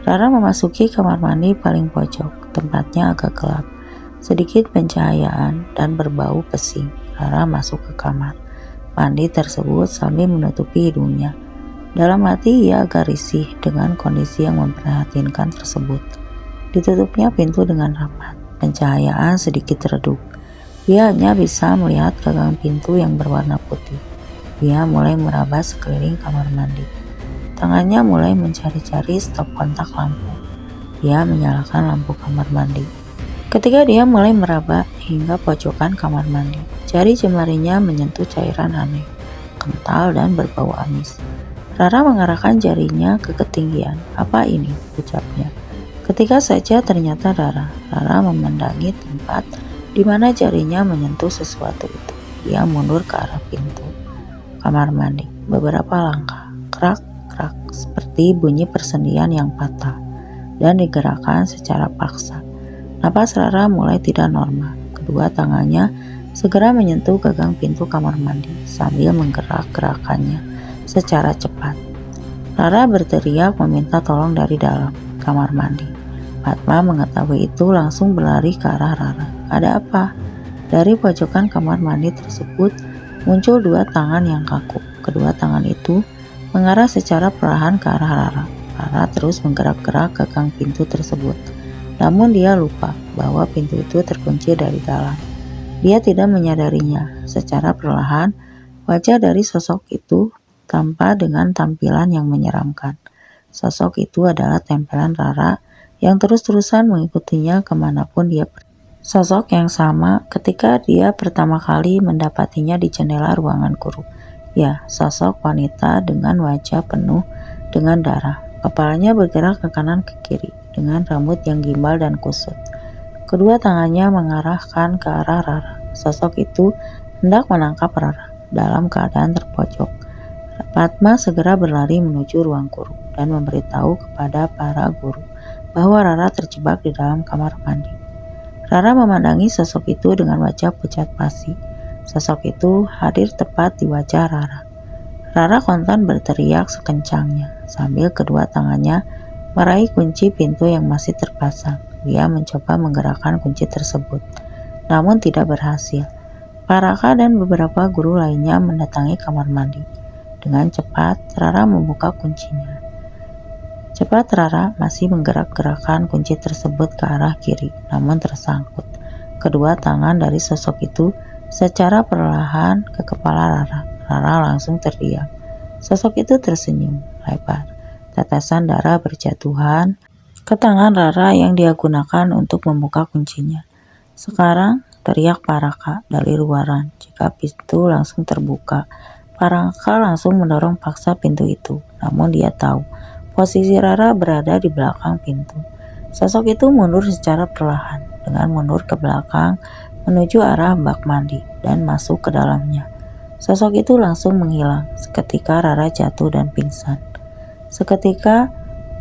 Rara memasuki kamar mandi paling pojok. Tempatnya agak gelap, sedikit pencahayaan dan berbau pesing. Rara masuk ke kamar mandi tersebut sambil menutupi hidungnya. Dalam hati ia agak risih dengan kondisi yang memprihatinkan tersebut. Ditutupnya pintu dengan rapat. Pencahayaan sedikit redup. Dia hanya bisa melihat gagang pintu yang berwarna putih. Dia mulai meraba sekeliling kamar mandi. Tangannya mulai mencari-cari stop kontak lampu. Dia menyalakan lampu kamar mandi. Ketika dia mulai meraba hingga pojokan kamar mandi, jari jemarinya menyentuh cairan aneh. kental dan berbau amis. Rara mengarahkan jarinya ke ketinggian. "Apa ini?" ucapnya. Ketika saja ternyata Rara memandangi tempat di mana jarinya menyentuh sesuatu itu. Dia mundur ke arah pintu kamar mandi. Beberapa langkah, krak, krak, seperti bunyi persendian yang patah dan digerakkan secara paksa. Napas Rara mulai tidak normal. Kedua tangannya segera menyentuh gagang pintu kamar mandi sambil menggerak-gerakannya secara cepat. Rara berteriak meminta tolong dari dalam kamar mandi. Fatma mengetahui itu langsung berlari ke arah Rara. "Ada apa?" Dari pojokan kamar mandi tersebut muncul dua tangan yang kaku. Kedua tangan itu mengarah secara perlahan ke arah Rara. Rara terus menggerak-gerak gagang pintu tersebut. Namun dia lupa bahwa pintu itu terkunci dari dalam. Dia tidak menyadarinya. Secara perlahan, wajah dari sosok itu tampak dengan tampilan yang menyeramkan. Sosok itu adalah tempelan Rara yang terus-terusan mengikutinya kemanapun dia pergi. Sosok yang sama ketika dia pertama kali mendapatinya di jendela ruangan guru. Ya, sosok wanita dengan wajah penuh dengan darah. Kepalanya bergerak ke kanan ke kiri dengan rambut yang gimbal dan kusut. Kedua tangannya mengarahkan ke arah Rara. Sosok itu hendak menangkap Rara dalam keadaan terpojok. Fatma segera berlari menuju ruang guru dan memberitahu kepada para guru bahwa Rara terjebak di dalam kamar mandi. Rara memandangi sosok itu dengan wajah pucat pasi. Sosok itu hadir tepat di wajah Rara. Rara kontan berteriak sekencangnya sambil kedua tangannya meraih kunci pintu yang masih terpasang. Dia mencoba menggerakkan kunci tersebut, namun tidak berhasil. Paraka dan beberapa guru lainnya mendatangi kamar mandi. Dengan cepat, Rara membuka kuncinya. Cepat Rara masih menggerak-gerakkan kunci tersebut ke arah kiri, namun tersangkut. Kedua tangan dari sosok itu secara perlahan ke kepala Rara. Rara langsung terdiam. Sosok itu tersenyum lebar. Tetesan darah berjatuhan ke tangan Rara yang dia gunakan untuk membuka kuncinya. "Sekarang," teriak Paraka dari luaran. Jika pintu langsung terbuka, Paraka langsung mendorong paksa pintu itu. Namun dia tahu posisi Rara berada di belakang pintu. Sosok itu mundur secara perlahan dengan mundur ke belakang menuju arah bak mandi dan masuk ke dalamnya. Sosok itu langsung menghilang seketika Rara jatuh dan pingsan. Seketika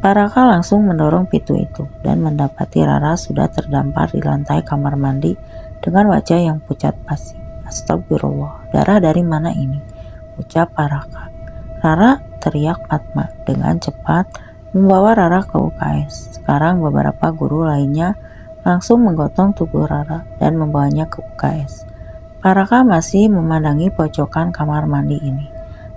Paraka langsung mendorong pintu itu dan mendapati Rara sudah terdampar di lantai kamar mandi dengan wajah yang pucat pasi. "Astagfirullah, darah dari mana ini?" ucap Paraka. "Rara," teriak Fatma dengan cepat membawa Rara ke UKS. Sekarang beberapa guru lainnya langsung menggotong tubuh Rara dan membawanya ke UKS. Paraka masih memandangi pojokan kamar mandi ini.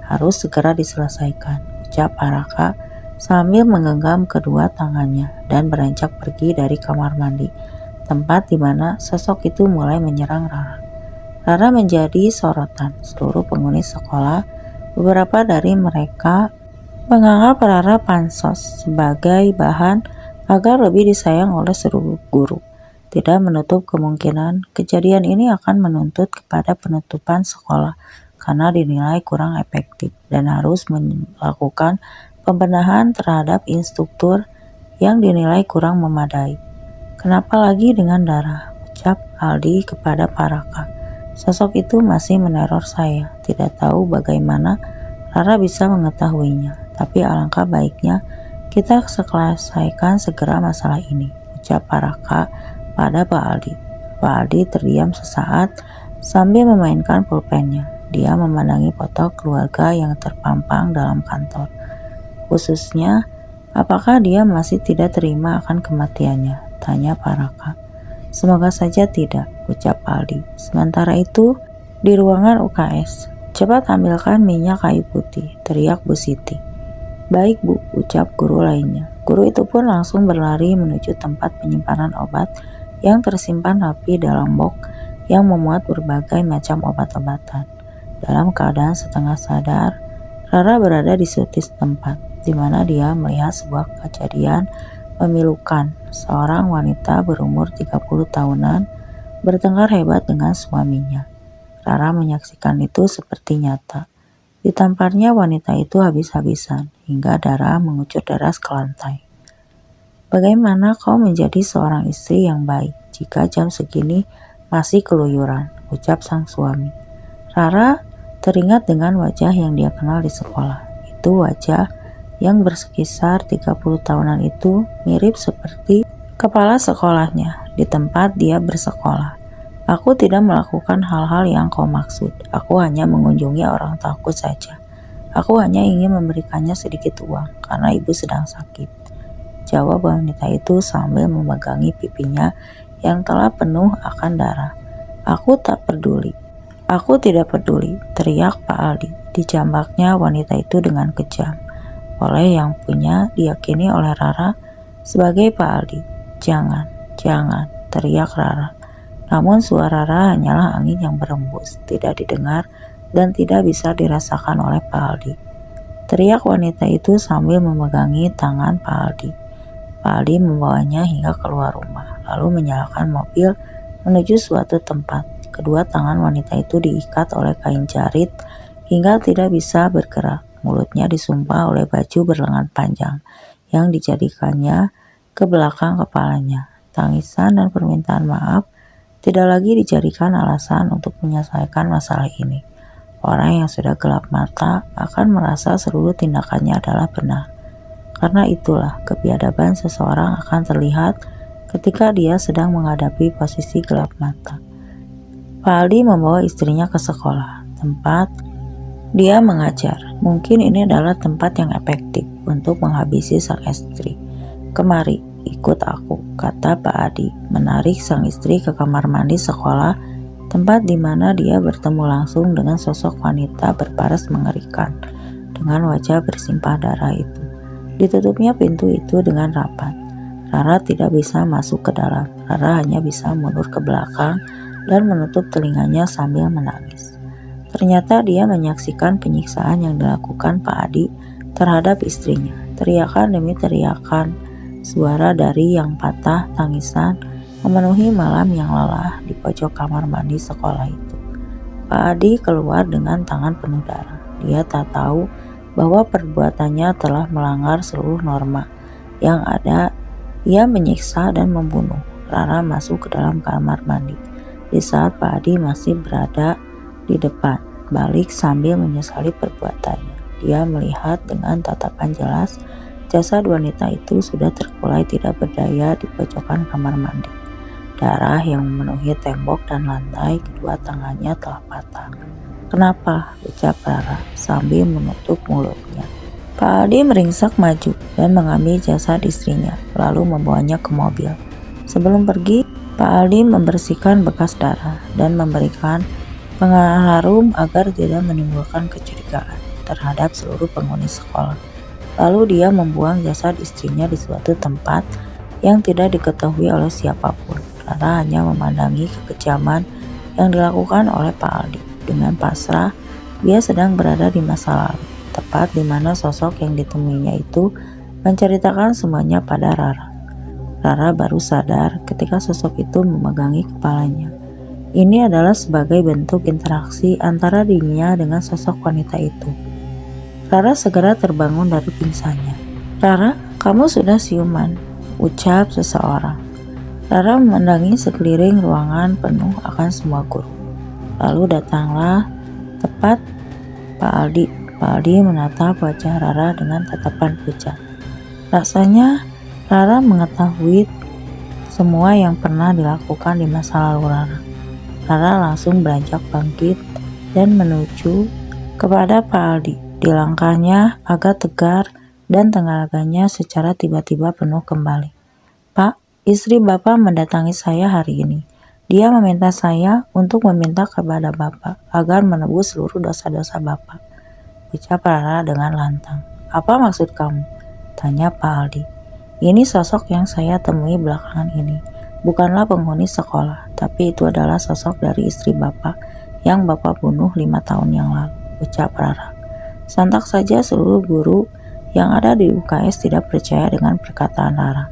"Harus segera diselesaikan," ucap Paraka sambil menggenggam kedua tangannya dan beranjak pergi dari kamar mandi, tempat di mana sosok itu mulai menyerang Rara. Rara menjadi sorotan seluruh penghuni sekolah. Beberapa dari mereka menganggap Rara pansos sebagai bahan agar lebih disayang oleh seluruh guru. Tidak menutup kemungkinan kejadian ini akan menuntut kepada penutupan sekolah karena dinilai kurang efektif dan harus melakukan pembenahan terhadap instruktur yang dinilai kurang memadai. "Kenapa lagi dengan darah?" ucap Aldi kepada Paraka. "Sosok itu masih meneror saya. Tidak tahu bagaimana Rara bisa mengetahuinya, tapi alangkah baiknya kita selesaikan segera masalah ini," ucap Paraka pada Pak Aldi. Pak Aldi terdiam sesaat sambil memainkan pulpennya. Dia memandangi foto keluarga yang terpampang dalam kantor. Khususnya, "Apakah dia masih tidak terima akan kematiannya?" tanya Paraka. "Semoga saja tidak," ucap Aldi. Sementara itu, di ruangan UKS, "Cepat ambilkan minyak kayu putih," teriak Bu Siti. "Baik Bu," ucap guru lainnya. Guru itu pun langsung berlari menuju tempat penyimpanan obat yang tersimpan rapi dalam box yang memuat berbagai macam obat-obatan. Dalam keadaan setengah sadar, Rara berada di suatu tempat, di mana dia melihat sebuah kejadian memilukan. Seorang wanita berumur 30 tahunan bertengkar hebat dengan suaminya. Rara menyaksikan itu seperti nyata. Ditamparnya wanita itu habis-habisan, hingga darah mengucur deras ke lantai. "Bagaimana kau menjadi seorang istri yang baik jika jam segini masih keluyuran?" ucap sang suami. Rara teringat dengan wajah yang dia kenal di sekolah. Itu wajah yang bersekisar 30 tahunan itu mirip seperti kepala sekolahnya di tempat dia bersekolah. "Aku tidak melakukan hal-hal yang kau maksud. Aku hanya mengunjungi orang tuaku saja. Aku hanya ingin memberikannya sedikit uang karena ibu sedang sakit," jawab wanita itu sambil memegangi pipinya yang telah penuh akan darah. "Aku tak peduli. Aku tidak peduli," teriak Pak Aldi. Dijambaknya wanita itu dengan kejam oleh yang punya diyakini oleh Rara sebagai Pak Aldi. "Jangan, jangan," teriak Rara. Namun suara Rara hanyalah angin yang berembus, tidak didengar dan tidak bisa dirasakan oleh Pak Aldi. Teriak wanita itu sambil memegangi tangan Pak Aldi. Pak Aldi membawanya hingga keluar rumah, lalu menyalakan mobil menuju suatu tempat. Kedua tangan wanita itu diikat oleh kain jarit hingga tidak bisa bergerak. Mulutnya disumpah oleh baju berlengan panjang yang dijadikannya ke belakang kepalanya. Tangisan dan permintaan maaf tidak lagi dijadikan alasan untuk menyelesaikan masalah ini. Orang yang sudah gelap mata akan merasa seluruh tindakannya adalah benar. Karena itulah kebiadaban seseorang akan terlihat ketika dia sedang menghadapi posisi gelap mata. Pak Aldi membawa istrinya ke sekolah, tempat dia mengajar. Mungkin ini adalah tempat yang efektif untuk menghabisi sang istri. "Kemari, ikut aku," kata Pak Aldi, menarik sang istri ke kamar mandi sekolah, tempat di mana dia bertemu langsung dengan sosok wanita berparas mengerikan, dengan wajah bersimpah darah itu. Ditutupnya pintu itu dengan rapat. Rara tidak bisa masuk ke dalam. Rara hanya bisa mundur ke belakang dan menutup telinganya sambil menangis. Ternyata dia menyaksikan penyiksaan yang dilakukan Pak Adi terhadap istrinya. Teriakan demi teriakan, suara dari yang patah, tangisan memenuhi malam yang lelah di pojok kamar mandi sekolah itu. Pak Adi keluar dengan tangan penuh darah. Dia tak tahu bahwa perbuatannya telah melanggar seluruh norma yang ada. Ia menyiksa dan membunuh. Rara masuk ke dalam kamar mandi di saat Pak Adi masih berada di depan, balik sambil menyesali perbuatannya. Dia melihat dengan tatapan jelas jasad wanita itu sudah terkulai tidak berdaya di pojokan kamar mandi. Darah yang memenuhi tembok dan lantai, kedua tangannya telah patah. "Kenapa?" ucap Rara sambil menutup mulutnya. Pak Aldi meringsak maju dan mengambil jasad istrinya, lalu membawanya ke mobil. Sebelum pergi, Pak Aldi membersihkan bekas darah dan memberikan pengharum agar tidak menimbulkan kecurigaan terhadap seluruh penghuni sekolah. Lalu dia membuang jasad istrinya di suatu tempat yang tidak diketahui oleh siapapun. Rara hanya memandangi kekejaman yang dilakukan oleh Pak Aldi. Dengan pasrah, dia sedang berada di masa lalu, tepat di mana sosok yang ditemuinya itu menceritakan semuanya pada Rara. Rara baru sadar ketika sosok itu memegangi kepalanya. Ini adalah sebagai bentuk interaksi antara dirinya dengan sosok wanita itu. Rara segera terbangun dari pingsannya. "Rara, kamu sudah siuman," ucap seseorang. Rara memandangi sekeliling ruangan penuh akan semua guru. Lalu datanglah tepat Pak Aldi. Pak Aldi menatap wajah Rara dengan tatapan pucat. Rasanya Rara mengetahui semua yang pernah dilakukan di masa lalu Rara. Rara langsung beranjak bangkit dan menuju kepada Pak Aldi. Di langkahnya agak tegar dan tenaganya secara tiba-tiba penuh kembali. "Pak, istri Bapak mendatangi saya hari ini. Dia meminta saya untuk meminta kepada Bapak agar menebus seluruh dosa-dosa Bapak," ucap Rara dengan lantang. "Apa maksud kamu?" tanya Pak Aldi. "Ini sosok yang saya temui belakangan ini. Bukanlah penghuni sekolah, tapi itu adalah sosok dari istri Bapak yang Bapak bunuh 5 tahun yang lalu," ucap Rara. Sontak saja seluruh guru yang ada di UKS tidak percaya dengan perkataan Rara.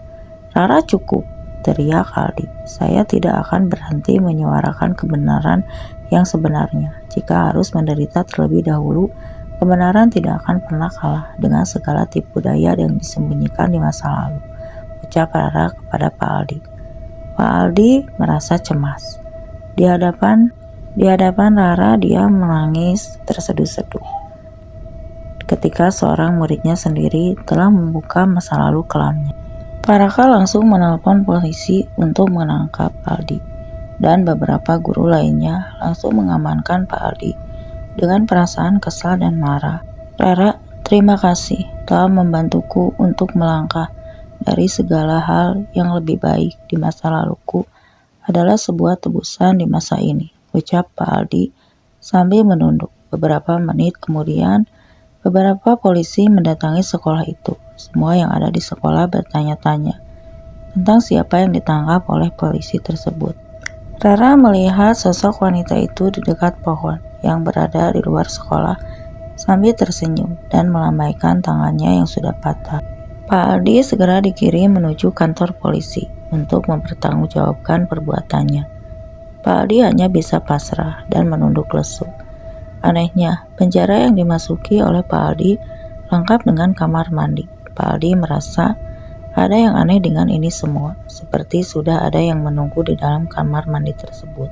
"Rara, cukup!" teriak Aldi. "Saya tidak akan berhenti menyuarakan kebenaran yang sebenarnya. Jika harus menderita terlebih dahulu Kebenaran tidak akan pernah kalah dengan segala tipu daya yang disembunyikan di masa lalu, ucap Rara kepada Pak Aldi. Pak Aldi merasa cemas. Di hadapan Rara dia menangis terseduh-seduh ketika seorang muridnya sendiri telah membuka masa lalu kelamnya. Pak Raka langsung menelpon polisi untuk menangkap Aldi, dan beberapa guru lainnya langsung mengamankan Pak Aldi dengan perasaan kesal dan marah. Rara, terima kasih telah membantuku untuk melangkah dari segala hal yang lebih baik di masa laluku adalah sebuah tebusan di masa ini, ucap Pak Aldi sambil menunduk. Beberapa menit kemudian, beberapa polisi mendatangi sekolah itu. Semua yang ada di sekolah bertanya-tanya tentang siapa yang ditangkap oleh polisi tersebut. Rara melihat sosok wanita itu di dekat pohon yang berada di luar sekolah sambil tersenyum dan melambaikan tangannya yang sudah patah. Pak Aldi segera dikirim menuju kantor polisi untuk mempertanggungjawabkan perbuatannya. Pak Aldi hanya bisa pasrah dan menunduk lesu. Anehnya, penjara yang dimasuki oleh Pak Aldi lengkap dengan kamar mandi. Pak Aldi merasa ada yang aneh dengan ini semua, seperti sudah ada yang menunggu di dalam kamar mandi tersebut.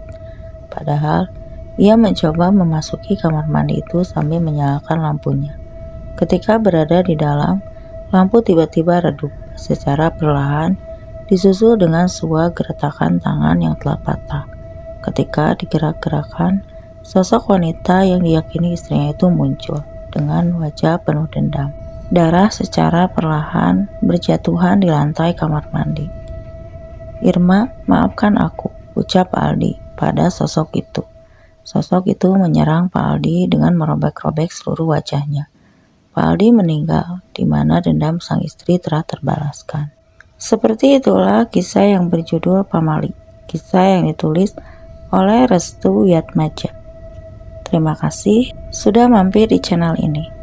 Padahal, ia mencoba memasuki kamar mandi itu sambil menyalakan lampunya. Ketika berada di dalam, lampu tiba-tiba redup secara perlahan, disusul dengan sebuah geretakan tangan yang telah patah. Ketika digerak-gerakan, sosok wanita yang diyakini istrinya itu muncul dengan wajah penuh dendam. Darah secara perlahan berjatuhan di lantai kamar mandi. Irma, maafkan aku, ucap Aldi pada sosok itu. Sosok itu menyerang Pak Aldi dengan merobek-robek seluruh wajahnya. Pak Aldi meninggal, di mana dendam sang istri telah terbalaskan. Seperti itulah kisah yang berjudul Pamali, kisah yang ditulis oleh Restu Yatmaja. Terima kasih sudah mampir di channel ini.